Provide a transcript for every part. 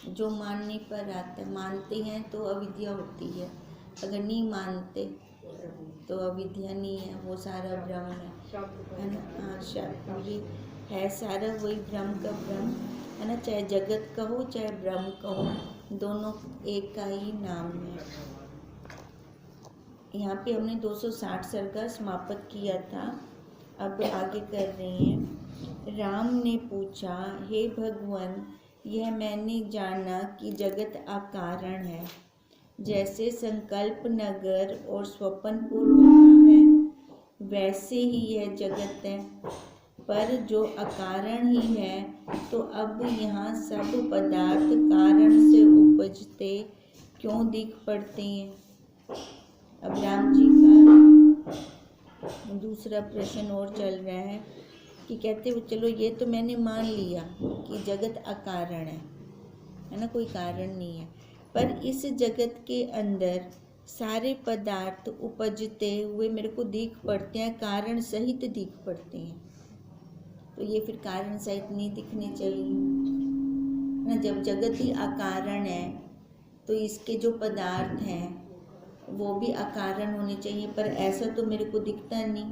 जो मानने पर आता है, मानते हैं तो अविद्या होती है, अगर नहीं मानते तो अविद्या नहीं है, वो सारा ब्रह्म है ना। हाँ, ये है सारा वही ब्रह्म का ब्रह्म है ना। चाहे जगत कहो चाहे ब्रह्म कहो, दोनों एक का ही नाम है। यहाँ पे हमने 260 सर्गा समाप्त किया था, अब आगे कर रहे हैं। राम ने पूछा, हे भगवान, यह मैंने जाना कि जगत अकारण है, जैसे संकल्प नगर और स्वप्नपुर होता है वैसे ही यह जगत है। पर जो अकारण ही है, तो अब यहाँ सब पदार्थ कारण से उपजते क्यों दिख पड़ते हैं। अब राम जी का दूसरा प्रश्न और चल रहा है कि कहते वो चलो ये तो मैंने मान लिया कि जगत अकारण है ना, कोई कारण नहीं है, पर इस जगत के अंदर सारे पदार्थ उपजते हुए मेरे को दिख पड़ते हैं, कारण सहित दिख पड़ते हैं, तो ये फिर कारण सहित नहीं दिखने चाहिए ना। जब जगत ही अकारण है तो इसके जो पदार्थ हैं वो भी अकारण होने चाहिए, पर ऐसा तो मेरे को दिखता नहीं।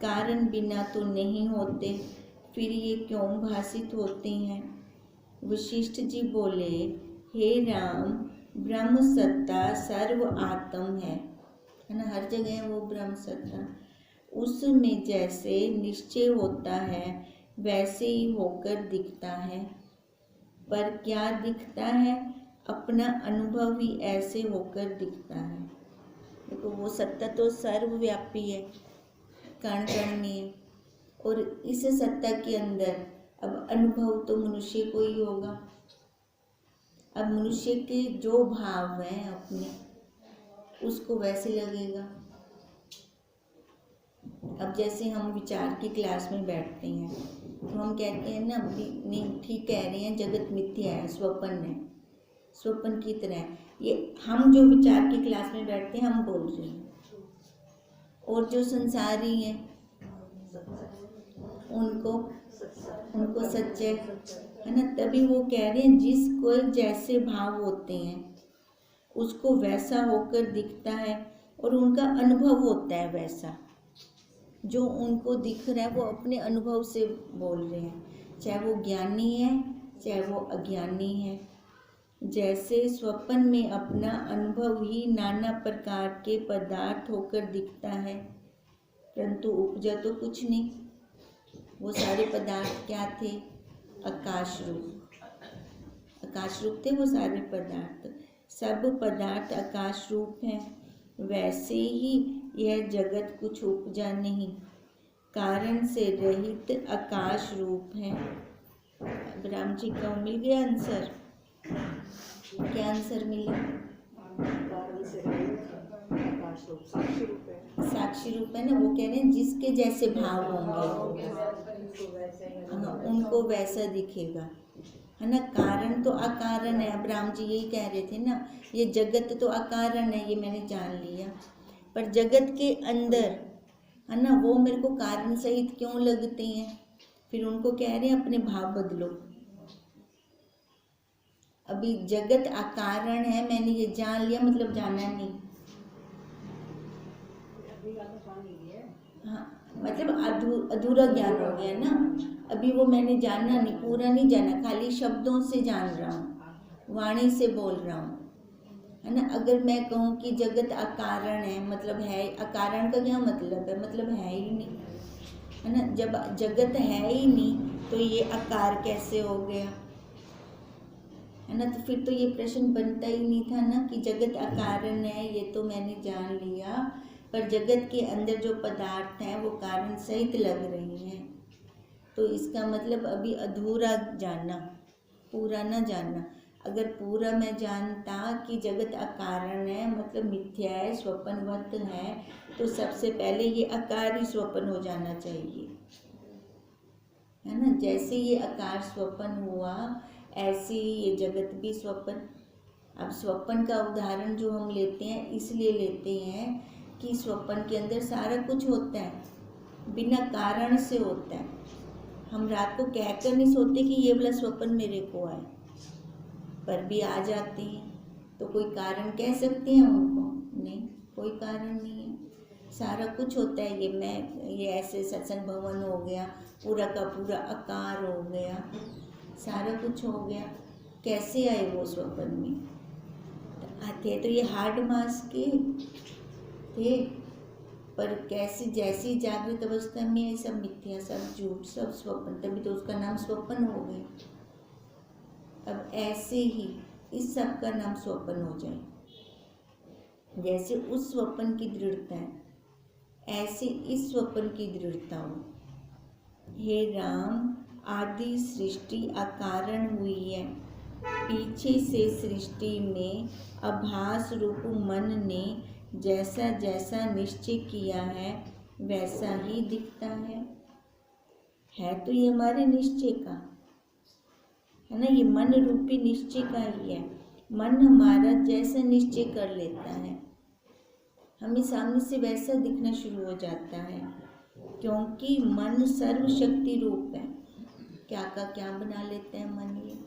कारण बिना तो नहीं होते, फिर ये क्यों भासित होते हैं। वशिष्ठ जी बोले, हे राम, ब्रह्म सत्ता सर्व आत्म है ना, हर जगह वो ब्रह्म सत्ता, उसमें जैसे निश्चय होता है वैसे ही होकर दिखता है। पर क्या दिखता है, अपना अनुभव ही ऐसे होकर दिखता है। देखो वो सत्ता तो सर्वव्यापी है, कण कण में है, और इस सत्ता के अंदर अब अनुभव तो मनुष्य को ही होगा। अब मनुष्य के जो भाव हैं अपने, उसको वैसे लगेगा। अब जैसे हम विचार की क्लास में बैठते हैं तो हम कहते हैं ना, नहीं ठीक कह रहे हैं, जगत मिथ्या है, स्वप्न है, स्वप्न की तरह है। ये हम जो विचार की क्लास में बैठते हैं हम बोल रहे हैं, और जो संसारी हैं उनको सच्चे है ना। तभी वो कह रहे हैं जिसको जैसे भाव होते हैं उसको वैसा होकर दिखता है, और उनका अनुभव होता है वैसा। जो उनको दिख रहा है वो अपने अनुभव से बोल रहे हैं, चाहे वो ज्ञानी है चाहे वो अज्ञानी है। जैसे स्वप्न में अपना अनुभव ही नाना प्रकार के पदार्थ होकर दिखता है, परंतु उपजा तो कुछ नहीं। वो सारे पदार्थ क्या थे, आकाश रूप, आकाश रूप थे वो सारे पदार्थ, सब पदार्थ आकाश रूप हैं। वैसे ही यह जगत कुछ उपजा नहीं, कारण से रहित आकाश रूप है। राम जी का मिल गया आंसर, क्या आंसर मिला, साक्षी रूप है ना। वो कह रहे हैं जिसके जैसे भाव होंगे हाँ उनको वैसा दिखेगा है ना। कारण तो अकारण है, अब राम जी यही कह रहे थे ना, ये जगत तो अकारण है, ये मैंने जान लिया, पर जगत के अंदर है ना वो मेरे को कारण सहित क्यों लगते हैं। फिर उनको कह रहे हैं अपने भाव बदलो। अभी जगत अकारण है, मैंने ये जान लिया, मतलब जाना नहीं, हाँ मतलब अधूरा ज्ञान हो गया ना। अभी वो मैंने जाना नहीं, पूरा नहीं जाना, खाली शब्दों से जान रहा हूँ, वाणी से बोल रहा हूँ है ना। अगर मैं कहूँ कि जगत अकारण है, मतलब है, अकारण का क्या मतलब है, मतलब है ही नहीं है ना। जब जगत है ही नहीं तो ये आकार कैसे हो गया है ना। तो फिर तो ये प्रश्न बनता ही नहीं था ना कि जगत अकारण है, ये तो मैंने जान लिया, पर जगत के अंदर जो पदार्थ हैं वो कारण सहित लग रही हैं, तो इसका मतलब अभी अधूरा जानना, पूरा ना जानना। अगर पूरा मैं जानता कि जगत अकारण है, मतलब मिथ्या है, स्वप्नवत है, तो सबसे पहले ये आकार ही स्वप्न हो जाना चाहिए है ना। जैसे ये आकार स्वप्न हुआ ऐसे ही ये जगत भी स्वप्न। अब स्वप्न का उदाहरण जो हम लेते हैं इसलिए लेते हैं कि स्वप्न के अंदर सारा कुछ होता है, बिना कारण से होता है। हम रात को कहकर नहीं सोते कि ये वाला स्वप्न मेरे को आए, पर भी आ जाते हैं। तो कोई कारण कह सकते हैं उनको? नहीं, कोई कारण नहीं है। सारा कुछ होता है, ये ऐसे सत्संग भवन हो गया, पूरा का पूरा आकार हो गया, सारा कुछ हो गया। कैसे आए वो स्वप्न में? आते तो ये हार्ड मास के थे, पर कैसी जैसी जागृत अवस्था में ये सब मिथ्या, सब झूठ, सब स्वप्न, तभी तो उसका नाम स्वप्न हो गया। अब ऐसे ही इस सब का नाम स्वप्न हो जाए। जैसे उस स्वप्न की दृढ़ता है, ऐसे इस स्वप्न की दृढ़ता हो। हे राम, आदि सृष्टि अकारण हुई है। पीछे से सृष्टि में आभास रूप मन ने जैसा जैसा निश्चय किया है वैसा ही दिखता है तो ये हमारे निश्चय का है ना, ये मन रूपी निश्चय का ही है। मन हमारा जैसा निश्चय कर लेता है, हमें सामने से वैसा दिखना शुरू हो जाता है, क्योंकि मन सर्वशक्ति रूप है। क्या का क्या बना लेते हैं मन ये।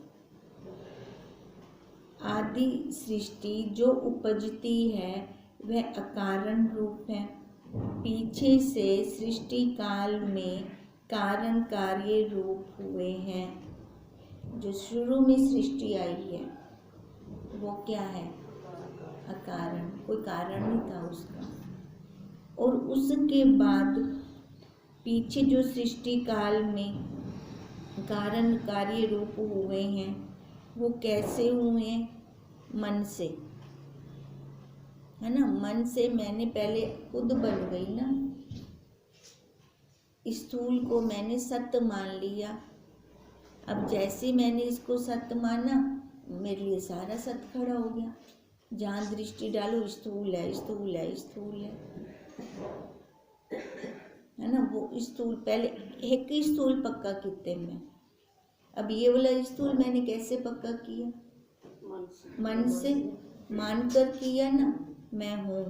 आदि सृष्टि जो उपजती है वह अकारण रूप है। पीछे से सृष्टि काल में कारण कार्य रूप हुए हैं। जो शुरू में सृष्टि आई है वो क्या है? अकारण, कोई कारण नहीं था उसका। और उसके बाद पीछे जो सृष्टि काल में कारण कार्य रूप हुए हैं वो कैसे हुए? मन से, है ना। मन से मैंने पहले खुद बन गई ना, स्थूल को मैंने सत्य मान लिया। अब जैसे मैंने इसको सत्य माना, मेरे लिए सारा सत्य खड़ा हो गया। जहाँ दृष्टि डालो स्थूल है, स्थूल है, स्थूल है ना। वो स्थूल पहले एक ही स्थूल पक्का किते में, अब ये वाला स्थूल मैंने कैसे पक्का किया? मन से मान कर किया ना, मैं हूँ,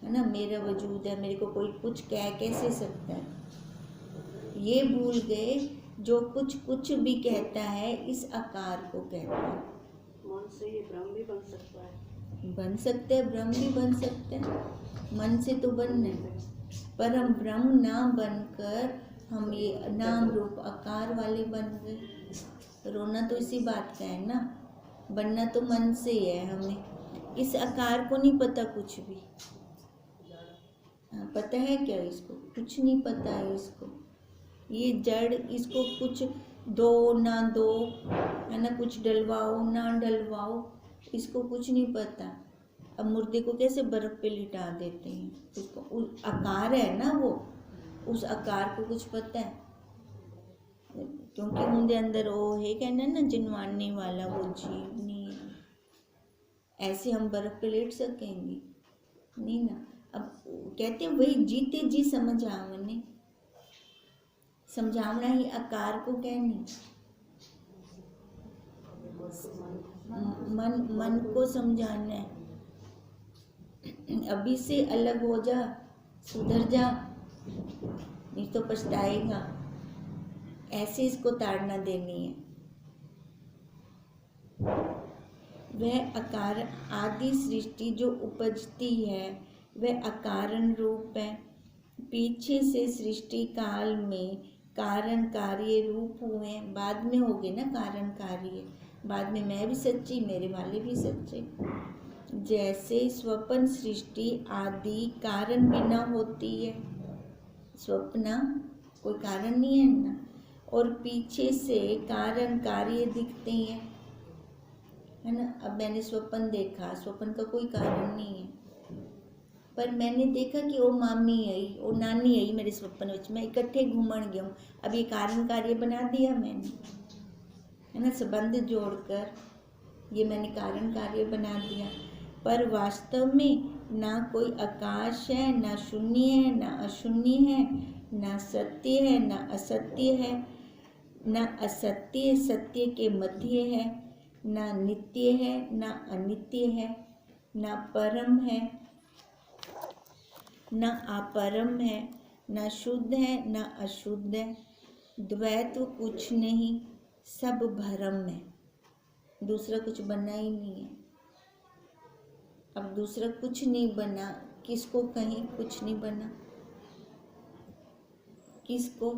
है ना, मेरा वजूद है, मेरे को कोई कुछ कह कैसे सकता है। ये भूल गए जो कुछ कुछ भी कहता है इस आकार को कहता है। मन से ये ब्रह्म भी बन सकता है, बन सकते हैं, ब्रह्म भी बन सकते हैं। मन से तो बनने, पर हम ब्रह्म ना बनकर हम ये नाम रूप आकार वाले बन गए। रोना तो इसी बात का है ना, बनना तो मन से ही है। हमें इस आकार को नहीं पता कुछ भी। पता है क्या इसको? कुछ नहीं पता है इसको। ये जड़, इसको कुछ दो ना दो, है ना, कुछ डलवाओ ना डलवाओ, इसको कुछ नहीं पता। अब मुर्दे को कैसे बर्फ पे लिटा देते हैं, उसको आकार है ना, वो उस आकार को कुछ पता है, क्योंकि उनके अंदर वो है कहना ना जिनवाने वाला, वो जीव नहीं है। ऐसे हम बर्फ पे लेट सकेंगे नहीं ना। अब कहते हैं वही जीते जी समझ आवने, समझावना ही आकार को कहनी। मन को समझाना है। अभी से अलग हो जा, सुधर जा, नहीं तो पछताएगा। ऐसे इसको ताड़ना देनी है। वह अकार आदि सृष्टि जो उपजती है वह अकारण रूप है। पीछे से सृष्टि काल में कारण कार्य रूप हुए, बाद में हो गए ना कारण कार्य, बाद में मैं भी सच्ची, मेरे वाले भी सच्चे। जैसे स्वप्न सृष्टि आदि कारण बिना होती है, स्वप्न कोई कारण नहीं है ना, और पीछे से कारण कार्य दिखते हैं, है ना। अब मैंने स्वप्न देखा, स्वप्न का कोई कारण नहीं है, पर मैंने देखा कि वो मामी आई, वो नानी आई मेरे स्वप्न में, मैं इकट्ठे घूमन गया हूँ। अब ये कारण कार्य बना दिया मैंने, है ना, संबंध जोड़कर ये मैंने कारण कार्य बना दिया। पर वास्तव में ना कोई आकाश है, ना शून्य है, ना अशून्य है, ना सत्य है, ना असत्य है, ना असत्य सत्य के मध्य है, ना नित्य है, ना अनित्य है, ना परम है, ना अपरम है, ना शुद्ध है, ना अशुद्ध है। द्वैत कुछ नहीं, सब भ्रम है। दूसरा कुछ बना ही नहीं है। अब दूसरा कुछ नहीं बना, किसको कहें कुछ नहीं बना? किसको?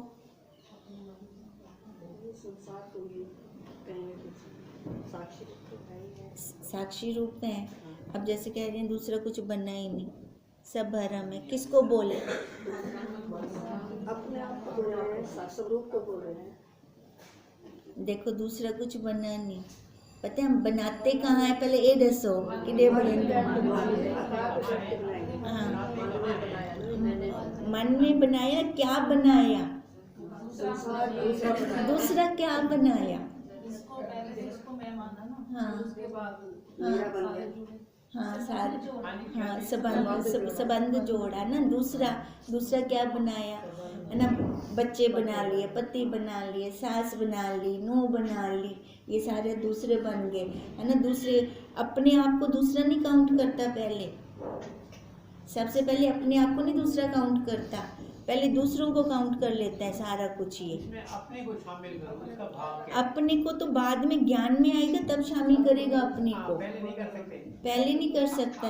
ये संसार को ये कहेंगे कुछ साक्षी रूप तो है ही है। साक्षी रूप में है। अब जैसे कह रहे हैं दूसरा कुछ बना ही नहीं, सब भरम है, किसको बोले? अपने आप को बोल रहे हैं, स्वरूप को बोल रहे हैं। देखो दूसरा कुछ बना नहीं, पता है हम बनाते कहाँ है? पहले ये दसो कि डे बनेंगे। हाँ, मन में बनाया, क्या बनाया? दूसरा क्या बनाया? हाँ सारे, हाँ संबंध जोड़ा ना। दूसरा क्या बनाया है ना? बच्चे बना लिए, पति बना लिए, सास बना ली, नूह बना ली, ये सारे दूसरे बन गए है ना। दूसरे अपने आप को दूसरा नहीं काउंट करता। पहले सबसे पहले अपने आप को नहीं दूसरा काउंट करता, पहले दूसरों को काउंट कर लेता है सारा कुछ। ये अपने को शामिल करो, इसका भाव क्या? अपने को तो बाद में ज्ञान में आएगा तब शामिल करेगा अपने को, पहले नहीं कर सकते। पहले नहीं कर सकता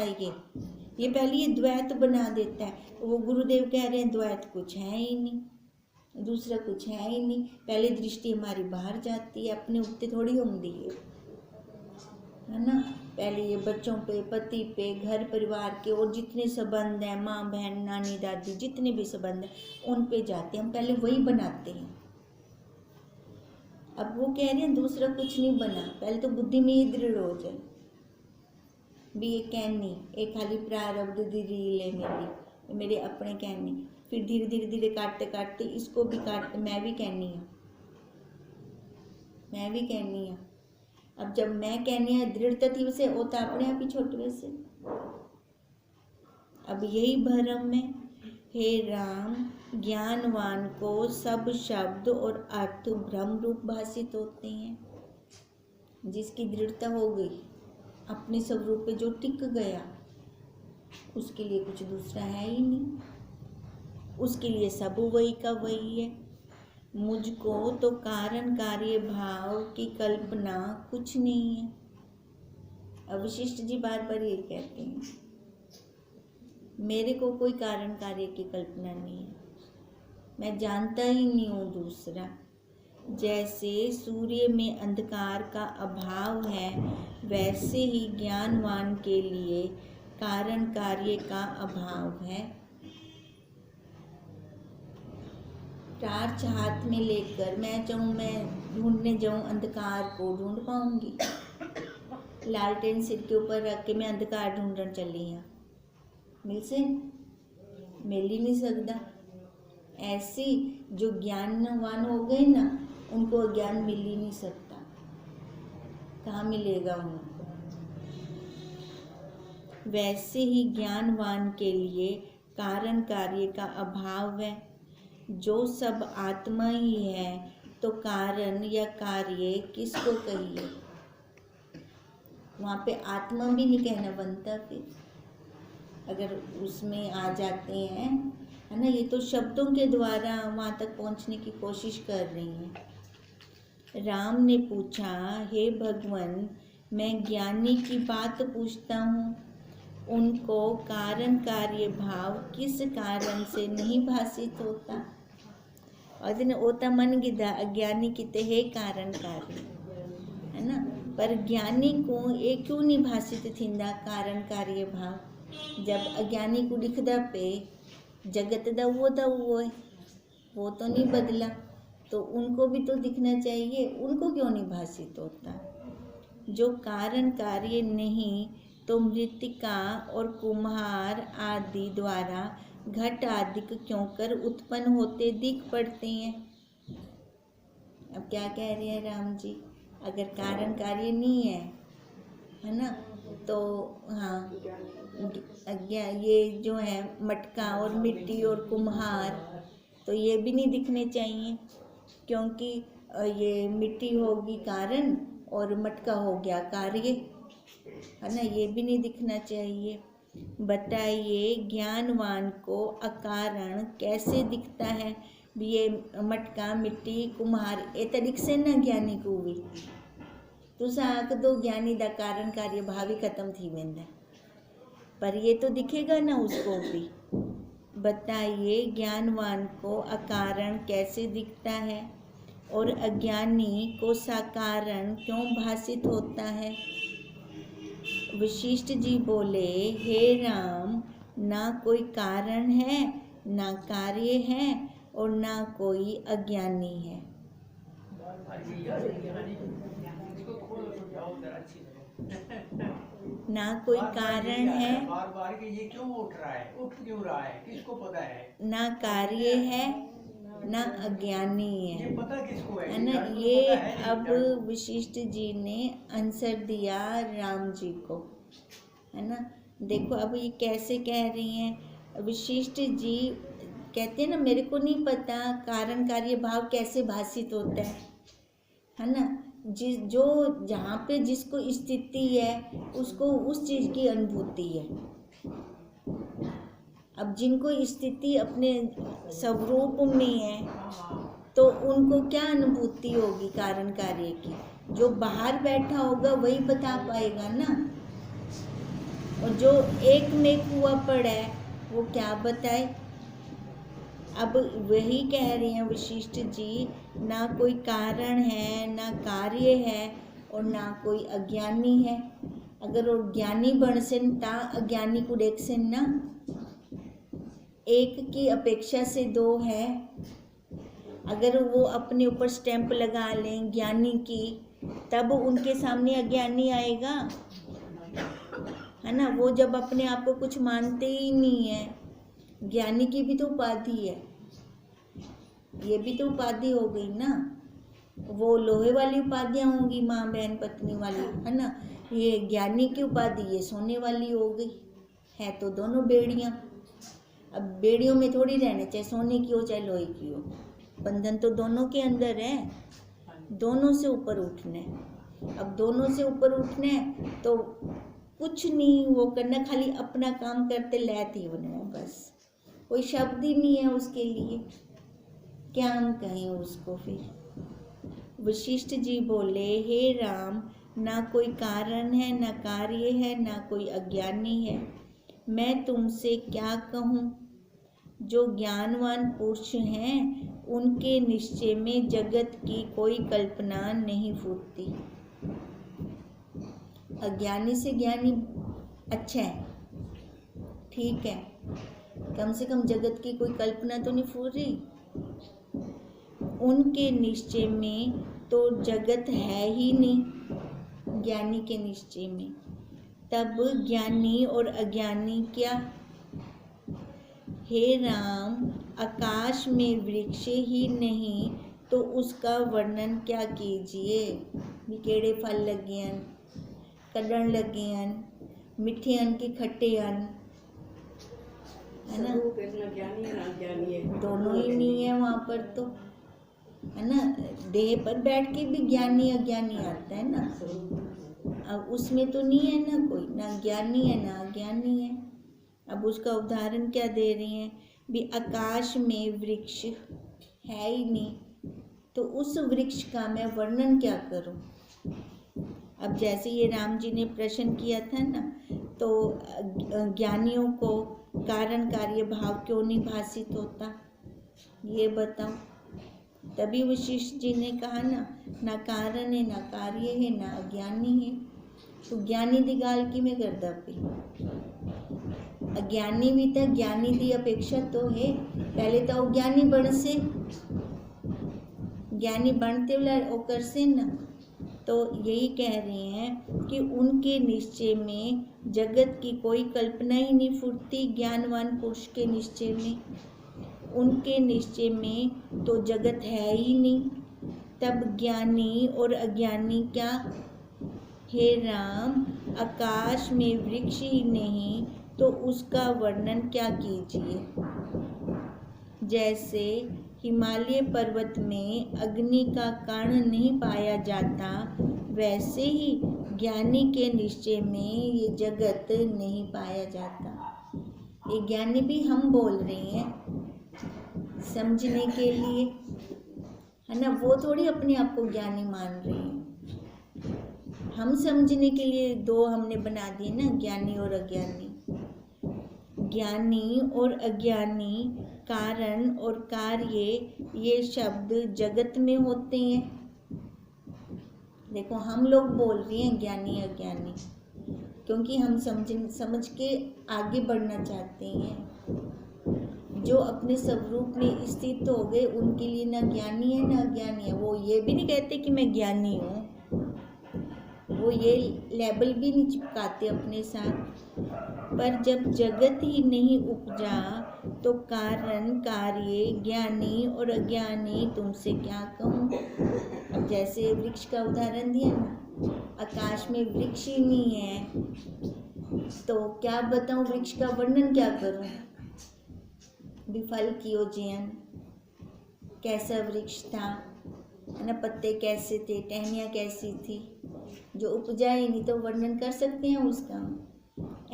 ये पहले ये द्वैत बना देता है। वो गुरुदेव कह रहे हैं द्वैत कुछ है ही नहीं, दूसरा कुछ है ही नहीं। पहले दृष्टि हमारी बाहर जाती है, अपने उत्ते थोड़ी होंगी है ना। पहले ये बच्चों पे, पति पे, घर परिवार के और जितने संबंध हैं, माँ बहन नानी दादी जितने भी संबंध हैं उन पे जाते हैं, हम पहले वही बनाते हैं। अब वो कह रहे हैं दूसरा कुछ नहीं बना, पहले तो बुद्धि में ही दृढ़ हो जाए भी ये कहनी, एक खाली प्रारब्ध दी रील है मेरी, मेरे अपने कहनी। फिर धीरे धीरे धीरे काटते काटते इसको भी काटते, मैं भी कहनी हूँ। अब जब मैं कहनी है दृढ़ता से होता अपने आप ही छोटे से। अब यही भरम में, हे राम, ज्ञानवान को सब शब्द और अर्थ भ्रम रूप भाषित होते हैं। जिसकी दृढ़ता हो गई, अपने स्वरूप पे जो टिक गया, उसके लिए कुछ दूसरा है ही नहीं, उसके लिए सब वही का वही है। मुझको तो कारण कार्य भाव की कल्पना कुछ नहीं है। अवशिष्ट जी बार बार ये कहते हैं, मेरे को कोई कारण कार्य की कल्पना नहीं है, मैं जानता ही नहीं हूँ दूसरा। जैसे सूर्य में अंधकार का अभाव है, वैसे ही ज्ञानवान के लिए कारण कार्य का अभाव है। टार्च हाथ में लेकर मैं ढूंढने जाऊं अंधकार को, ढूंढ पाऊंगी? लालटेन सिर के ऊपर रख के मैं अंधकार ढूंढने चली हूँ, मिल ही नहीं सकता। ऐसी जो ज्ञानवान हो गए ना, उनको ज्ञान मिल ही नहीं सकता, कहाँ मिलेगा उनको? वैसे ही ज्ञानवान के लिए कारण कार्य का अभाव है। जो सब आत्मा ही है तो कारण या कार्य किसको कहिए? वहाँ पे आत्मा भी नहीं कहना बनता फिर अगर उसमें आ जाते हैं, है ना। ये तो शब्दों के द्वारा वहाँ तक पहुँचने की कोशिश कर रही हैं। राम ने पूछा, हे भगवान, मैं ज्ञानी की बात पूछता हूँ, उनको कारण कार्य भाव किस कारण से नहीं भाषित होता? अदन होता मन गिदा अज्ञानी की ते है कारण कार्य, है ना। पर ज्ञानी को ये क्यों नहीं भाषित थींदा कारण कार्य भाव? जब अज्ञानी को दिखदा पे जगत दा वो है, वो तो नहीं बदला, तो उनको भी तो दिखना चाहिए, उनको क्यों नहीं भाषित होता? जो कारण कार्य नहीं तो मृत्तिका और कुम्हार आदि द्वारा घट आदि क्यों कर उत्पन्न होते दिख पड़ते हैं? अब क्या कह रहे हैं राम जी? अगर कारण कार्य नहीं है ना, तो हाँ ये जो है मटका और मिट्टी और कुम्हार, तो ये भी नहीं दिखने चाहिए, क्योंकि ये मिट्टी होगी कारण और मटका हो गया कार्य, है ना। ये भी नहीं दिखना चाहिए। बताइए ज्ञानवान को अकारण कैसे दिखता है? ये मटका मिट्टी कुम्हार ये तो दिख से ना ज्ञानी को भी, तुसा आख दो ज्ञानी दा कारण कार्य भाव ही खत्म थी वेंदा, पर ये तो दिखेगा ना उसको भी। बताइए ज्ञानवान को अकारण कैसे दिखता है और अज्ञानी को साकारण क्यों भासित होता है? वशिष्ठ जी बोले, हे राम, ना कोई कारण है, ना कार्य है और ना कोई अज्ञानी है। इसको खोलो तो जाओ जरा अच्छी तरह। ना कोई कारण है, बार बार कि ये क्यों उठ रहा है, उठ क्यों रहा है, किसको पता है? ना कार्य है, ना अज्ञानी ये है, पता किसको है? है ना। जड़ को ये पता है नहीं, अब जड़ को। वशिष्ठ जी ने आंसर दिया राम जी को, है ना। देखो अब ये कैसे कह रही हैं। वशिष्ठ जी कहते हैं ना, मेरे को नहीं पता कारण कार्य भाव कैसे भासित होता है ना। जो जहाँ पे जिसको स्थिति है उसको उस चीज़ की अनुभूति है। अब जिनको स्थिति अपने स्वरूप में है तो उनको क्या अनुभूति होगी कारण कार्य की? जो बाहर बैठा होगा वही बता पाएगा ना। और जो एक में हुआ पड़ा है वो क्या बताए? अब वही कह रहे हैं वशिष्ठ जी, ना कोई कारण है, ना कार्य है और ना कोई अज्ञानी है। अगर वो ज्ञानी बनसेन ता अज्ञानी को देखसेन ना। एक की अपेक्षा से दो है। अगर वो अपने ऊपर स्टैंप लगा लें ज्ञानी की, तब उनके सामने अज्ञानी आएगा, है ना। वो जब अपने आप को कुछ मानते ही नहीं है। ज्ञानी की भी तो उपाधि है, ये भी तो उपाधि हो गई ना। वो लोहे वाली उपाधियाँ होंगी, माँ बहन पत्नी वाली, है ना। ये ज्ञानी की उपाधि ये सोने वाली हो गई है। तो दोनों बेड़ियाँ, अब बेड़ियों में थोड़ी रहने, चाहे सोने की हो चाहे लोहे की हो, बंधन तो दोनों के अंदर है। दोनों से ऊपर उठना है। अब दोनों से ऊपर उठना है तो कुछ नहीं वो करना, खाली अपना काम करते लैत ही बनना बस। कोई शब्द ही नहीं है उसके लिए, क्या हम कहें उसको फिर। वशिष्ठ जी बोले, हे राम, ना कोई कारण है, ना कार्य है, ना कोई अज्ञानी है। मैं तुमसे क्या कहूँ? जो ज्ञानवान पुरुष हैं उनके निश्चय में जगत की कोई कल्पना नहीं फूटती। अज्ञानी से ज्ञानी अच्छा है, ठीक है, कम से कम जगत की कोई कल्पना तो नहीं फूट रही। उनके निश्चय में तो जगत है ही नहीं, ज्ञानी के निश्चय में। तब ज्ञानी और अज्ञानी क्या? हे राम, आकाश में वृक्ष ही नहीं तो उसका वर्णन क्या कीजिए। भी केड़े फल लगे हैं, कड़न लगे हैं, मिठे अन की खट्टे अन, है ना। ज्ञानी है ना अज्ञानी है, दोनों ही नहीं है वहाँ पर तो, है ना। देह पर बैठ के भी ज्ञानी अज्ञानी आता है ना। अब उसमें तो नहीं है ना कोई, ना ज्ञानी है ना अज्ञानी है। अब उसका उदाहरण क्या दे रही हैं? भी आकाश में वृक्ष है ही नहीं तो उस वृक्ष का मैं वर्णन क्या करूं? अब जैसे ये राम जी ने प्रश्न किया था ना, तो ज्ञानियों को कारण कार्य भाव क्यों नहीं भासित होता, ये बताओ। तभी वशिष्ठ जी ने कहा ना कारण है, ना कार्य है, ना अज्ञानी है। तो ज्ञानी दी गाल की में करदा पे, अज्ञानी भी था, ज्ञानी दी अपेक्षा तो है। पहले तो अज्ञानी बन से, ज्ञानी बनते वो कर से ना। तो यही कह रहे हैं कि उनके निश्चय में जगत की कोई कल्पना ही नहीं फूटती। ज्ञानवान पुरुष के निश्चय में, उनके निश्चय में तो जगत है ही नहीं। तब ज्ञानी और अज्ञानी क्या? हे राम, आकाश में वृक्ष ही नहीं तो उसका वर्णन क्या कीजिए। जैसे हिमालय पर्वत में अग्नि का कण नहीं पाया जाता, वैसे ही ज्ञानी के निश्चय में ये जगत नहीं पाया जाता। ये ज्ञानी भी हम बोल रहे हैं समझने के लिए, है ना। वो थोड़ी अपने आप को ज्ञानी मान रहे हैं। हम समझने के लिए दो हमने बना दिए ना, ज्ञानी और अज्ञानी। ज्ञानी और अज्ञानी, कारण और कार्य, ये शब्द जगत में होते हैं। देखो हम लोग बोल रहे हैं ज्ञानी अज्ञानी, क्योंकि हम समझ के आगे बढ़ना चाहते हैं। जो अपने स्वरूप में स्थित हो गए उनके लिए ना ज्ञानी है ना अज्ञानी है। वो ये भी नहीं कहते कि मैं ज्ञानी हूँ, वो ये लेबल भी नहीं चिपकाते अपने साथ। पर जब जगत ही नहीं उपजा तो कारण कार्य, ज्ञानी और अज्ञानी तुमसे क्या कहूँ। अब जैसे वृक्ष का उदाहरण दिया ना, आकाश में वृक्ष ही नहीं है तो क्या बताऊँ, वृक्ष का वर्णन क्या करूँ। विफल की ओजयन, कैसा वृक्ष था, है ना, पत्ते कैसे थे, टहनियाँ कैसी थी, जो उपजा ही नहीं तो वर्णन कर सकते हैं उसका।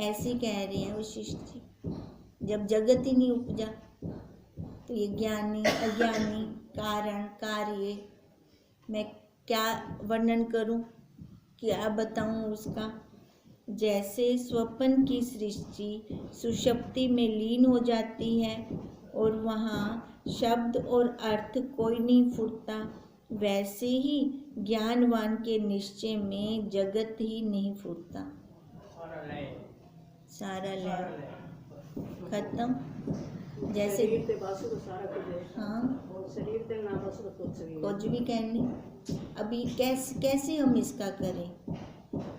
ऐसे कह रहे हैं वशिष्ठ जी, जब जगत ही नहीं उपजा तो ये ज्ञानी अज्ञानी, कारण कार्य, मैं क्या वर्णन करूं, क्या बताऊं उसका। जैसे स्वप्न की सृष्टि सुषुप्ति में लीन हो जाती है और वहाँ शब्द और अर्थ कोई नहीं फूटता, वैसे ही ज्ञानवान के निश्चय में जगत ही नहीं फूटता। सारा लय खत्म। जैसे शरीर ते बासु तो सारा कुछ है। हाँ, और शरीर ते ना बासु तो कुछ भी कुछ भी कहने। अभी कैसे हम इसका करें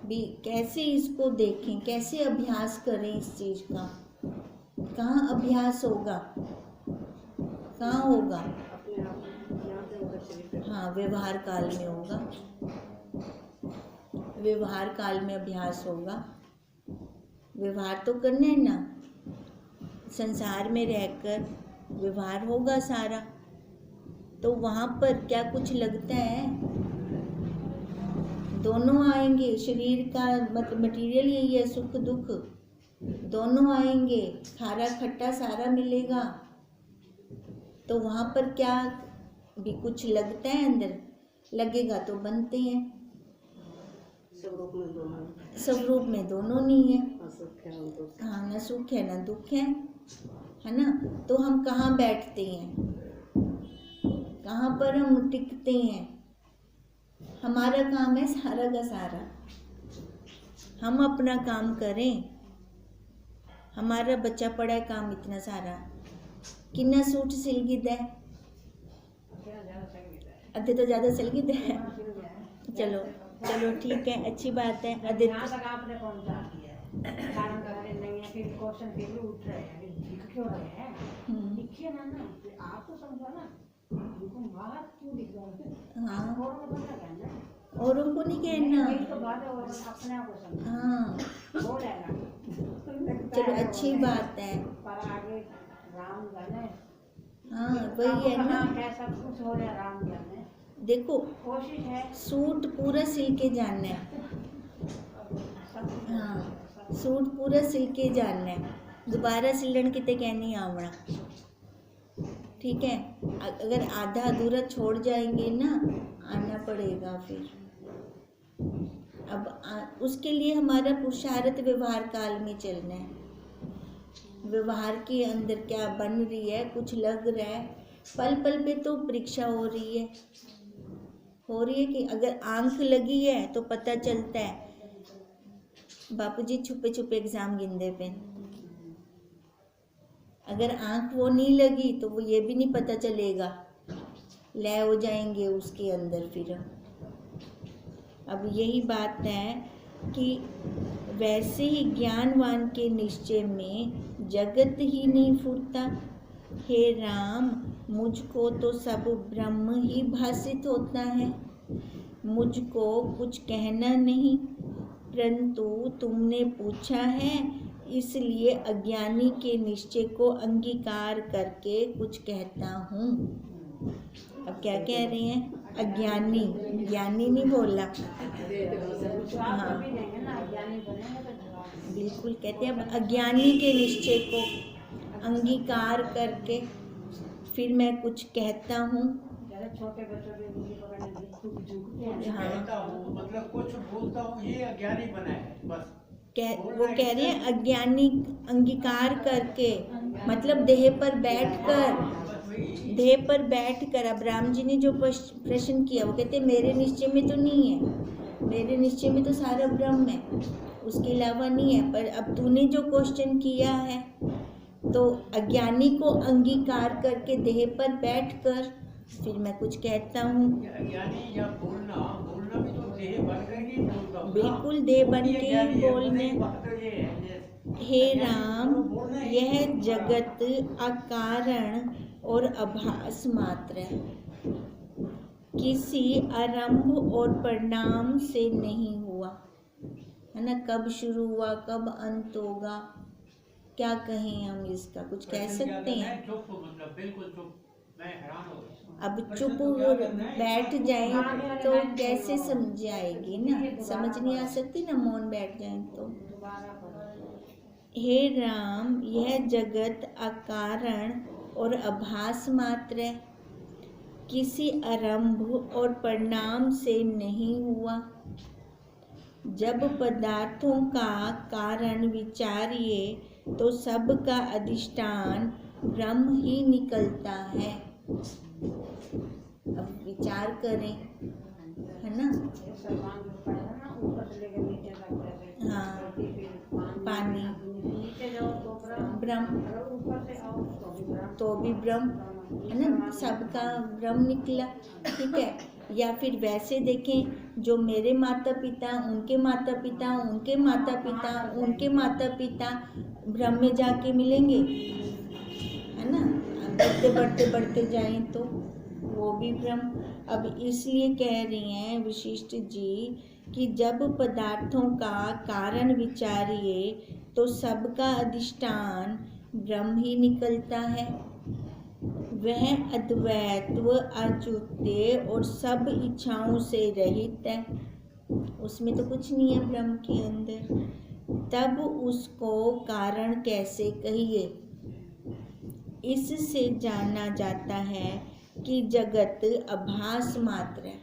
भी, कैसे इसको देखें, कैसे अभ्यास करें इस चीज का। कहाँ अभ्यास होगा, कहाँ होगा, अपने आप यहाँ पे होगा शरीर पे। हाँ व्यवहार काल में होगा, व्यवहार काल में अभ्यास होगा। व्यवहार तो करना है ना, संसार में रहकर व्यवहार होगा सारा, तो वहाँ पर क्या कुछ लगता है। दोनों आएंगे, शरीर का मतलब मटेरियल यही है, सुख दुख दोनों आएंगे, खारा खट्टा सारा मिलेगा। तो वहाँ पर क्या भी कुछ लगता है अंदर, लगेगा तो बनते हैं। सब रूप में दोनों, सब रूप में दोनों नहीं है, ना सुख है ना दुख। हाँ, ना सुख है ना दुख है ना। तो हम कहाँ बैठते हैं, कहाँ पर हम टिकते हैं। हमारा काम है सारा का सारा, हम अपना काम करें। हमारा बच्चा पड़ा है काम इतना सारा, कितना सूट सिलगिद है, अद्धे तो ज़्यादा सिलगिद है। चलो चलो ठीक है, अच्छी बात है। अदित्य यहाँ तक आपने पहुँचा दिया है, कारण करके नहीं है, फिर क्वेश्चन फिर भी उठ रहे हैं, लिख क्यों रहे हैं, लिखिए ना ना, फिर आप तो समझो ना, उनको बाहर क्यों लिख रहे हैं। हाँ, औरों को पता कहना, औरों को नहीं कहना। यही तो बात है, और अपने आप को समझो, हाँ हो जाएगा। चलो अच्छी बात है। पर आगे राम जाने, हाँ वही है ना, कैसा कुछ हो रहा राम जाने। देखो कोशिश है सूट पूरा सिल के जानना है। हाँ, सूट पूरा सिल के जानना है, दोबारा सिलन किते कहनी आवना। ठीक है, अगर आधा अधूरा छोड़ जाएंगे ना, आना पड़ेगा फिर। अब उसके लिए हमारा पुरुषार्थ व्यवहार काल में चलना है। व्यवहार के अंदर क्या बन रही है, कुछ लग रहा है, पल पल पे तो परीक्षा हो रही है कि अगर आंख लगी है तो पता चलता है। बापू जी छुपे छुपे एग्जाम गिनते पे, अगर आंख वो नहीं लगी तो वो ये भी नहीं पता चलेगा, लय हो जाएंगे उसके अंदर फिर। अब यही बात है कि वैसे ही ज्ञानवान के निश्चय में जगत ही नहीं फूटता। हे राम, मुझको तो सब ब्रह्म ही भासित होता है, मुझको कुछ कहना नहीं, परंतु तुमने पूछा है इसलिए अज्ञानी के निश्चय को अंगीकार करके कुछ कहता हूँ। अब क्या कह रहे हैं, अज्ञानी, ज्ञानी नहीं बोला। हाँ बिल्कुल, कहते हैं अब अज्ञानी के निश्चय को अंगीकार करके फिर मैं कुछ कहता हूँ। अरे छोटे बच्चों के उंगली पकड़ने में झुकते कुछ हैं। हाँ। कहता हूँ मतलब कुछ बोलता हूँ, ये अज्ञानी बना है बस। वो कह रहे हैं अज्ञानी अंगीकार करके, मतलब देह पर बैठकर, बस वही। देह पर बैठकर। अब राम जी ने जो प्रश्न किया, वो कहते मेरे निश्चय में तो नहीं है, मेरे निश्चय में तो सारा ब्रह्म है, उसके अलावा नहीं है। पर अब तूने जो क्वेश्चन किया है, तो अज्ञानी को अंगीकार करके देह पर बैठकर फिर मैं कुछ कहता हूँ। ये अज्ञानी या बोलना बोलना भी तो देह बन करके ही बोलता हूँ ना। बिल्कुल देह बन ये के ही अज्ञानी है, बोलने। बोलने की बात तो ये है। हे अज्ञानी राम, तो बोलना ही यह है। जगत अकारण और आभास मात्र है, किसी आरंभ और परिणाम से नहीं हुआ, है ना। कब शुरू हुआ, कब अंत होगा, क्या कहें हम इसका, कुछ कह प्रश्न क्या सकते करना हैं। है? चुप, मतलब बिल्कुल चुप। मैं हैरान हो गया। अब प्रश्न चुप तो क्या करना है? बैठ जाए हाँ, तो हाँ, कैसे हाँ। समझ आएगी ना, समझ नहीं आ सकती ना, मौन बैठ जाए तो। दोबारा पढ़ो। हे राम, यह जगत अकारण और आभास मात्र है, किसी आरंभ और परिणाम से नहीं हुआ। जब पदार्थों का कारण विचारिए तो सब का अधिष्ठान ब्रह्म ही निकलता है। अब विचार करें, है ना। ये सलमान जो पढ़ा ना, ऊपर से लेकर नीचे तक जैसे हाँ। धरती पे पानी। नीचे जाओ तो ब्रह्म। अगर ऊपर से आओ तो भी ब्रह्म। तो भी ब्रह्म, है ना, सबका ब्रह्म निकला, ठीक है। या फिर वैसे देखें, जो मेरे माता पिता, उनके माता पिता, उनके माता पिता, उनके माता पिता ब्रह्म में जाके मिलेंगे, है ना। बढ़ते बढ़ते बढ़ते जाएं तो वो भी ब्रह्म। अब इसलिए कह रही हैं वशिष्ठ जी कि जब पदार्थों का कारण विचारिए तो सबका अधिष्ठान ब्रह्म ही निकलता है। वह अद्वैत व अच्युत्य और सब इच्छाओं से रहित है, उसमें तो कुछ नहीं है ब्रह्म के अंदर। तब उसको कारण कैसे कहिए। इससे जाना जाता है कि जगत आभास मात्र है,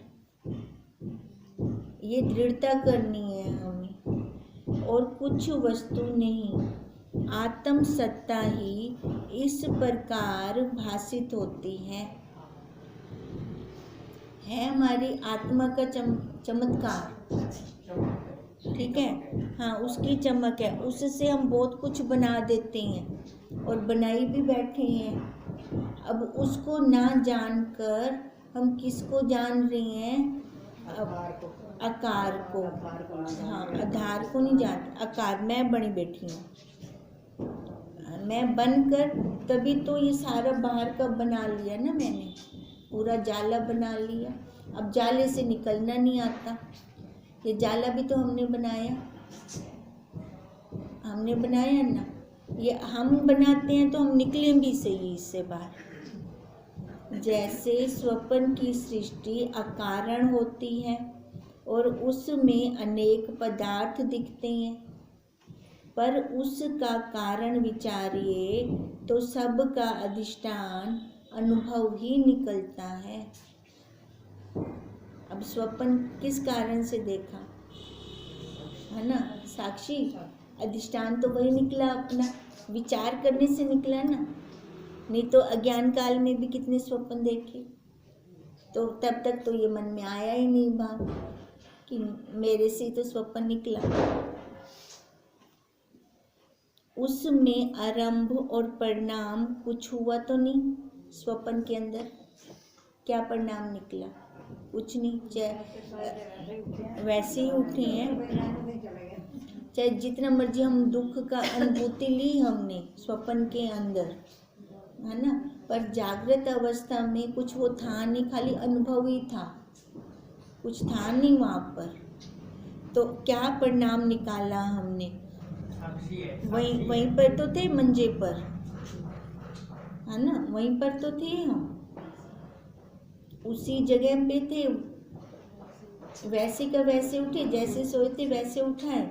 ये दृढ़ता करनी है हमें, और कुछ वस्तु नहीं। आत्म सत्ता ही इस प्रकार भासित होती है हमारी आत्मा का चमत्कार, ठीक है। हाँ, उसकी चमक है, उससे हम बहुत कुछ बना देते हैं और बनाई भी बैठे हैं। अब उसको ना जानकर हम किसको जान रहे हैं, आकार को। हाँ, आधार को नहीं जानते, आकार मैं बनी बैठी हूँ, मैं बनकर तभी तो ये सारा बाहर का बना लिया ना, मैंने पूरा जाला बना लिया। अब जाले से निकलना नहीं आता, ये जाला भी तो हमने बनाया, हमने बनाया ना। ये हम बनाते हैं तो हम निकले भी सही इससे बाहर। जैसे स्वप्न की सृष्टि अकारण होती है और उसमें अनेक पदार्थ दिखते हैं, पर उसका कारण विचारिए तो सब का अधिष्ठान अनुभव ही निकलता है। अब स्वप्न किस कारण से देखा, है ना, साक्षी अधिष्ठान तो वही निकला, अपना विचार करने से निकला ना। नहीं तो अज्ञान काल में भी कितने स्वप्न देखे, तो तब तक तो ये मन में आया ही नहीं भाव कि मेरे से तो स्वप्न निकला। उसमें आरंभ और परिणाम कुछ हुआ तो नहीं, स्वप्न के अंदर क्या परिणाम निकला, कुछ नहीं। चाहे वैसे ही उठे हैं, चाहे जितना मर्जी हम दुख का अनुभूति ली हमने स्वप्न के अंदर, है ना, पर जागृत अवस्था में कुछ वो था नहीं, खाली अनुभव ही था, कुछ था नहीं वहाँ पर। तो क्या परिणाम निकाला हमने, वहीं पर तो थे, मंजे पर, है ना, वहीं पर तो थे हम, उसी जगह पे थे, वैसे का वैसे उठे, जैसे सोए थे वैसे उठाए,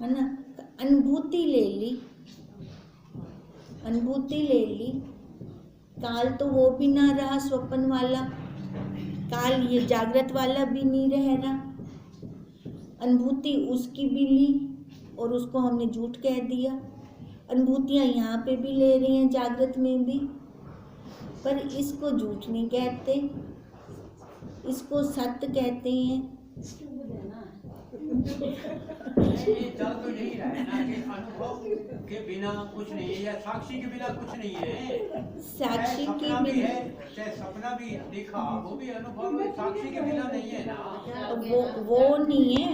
है ना। अनुभूति ले ली, अनुभूति ले ली, काल तो वो भी ना रहा, स्वप्न वाला काल, ये जागृत वाला भी नहीं रह रहा। अनुभूति उसकी भी ली और उसको हमने झूठ कह दिया। अनुभूतियाँ यहाँ पे भी ले रही हैं, जागृत में भी, पर इसको झूठ नहीं कहते, इसको सत्य कहते हैं। ये चल तो यही रहा है ना कि अनुभव के बिना कुछ नहीं है, या साक्षी के बिना कुछ नहीं है। साक्षी चाहे की सपना भी बिना है, चाहे सपना भी दिखा, वो भी अनुभव है, साक्षी के बिना नहीं है ना। वो नहीं है।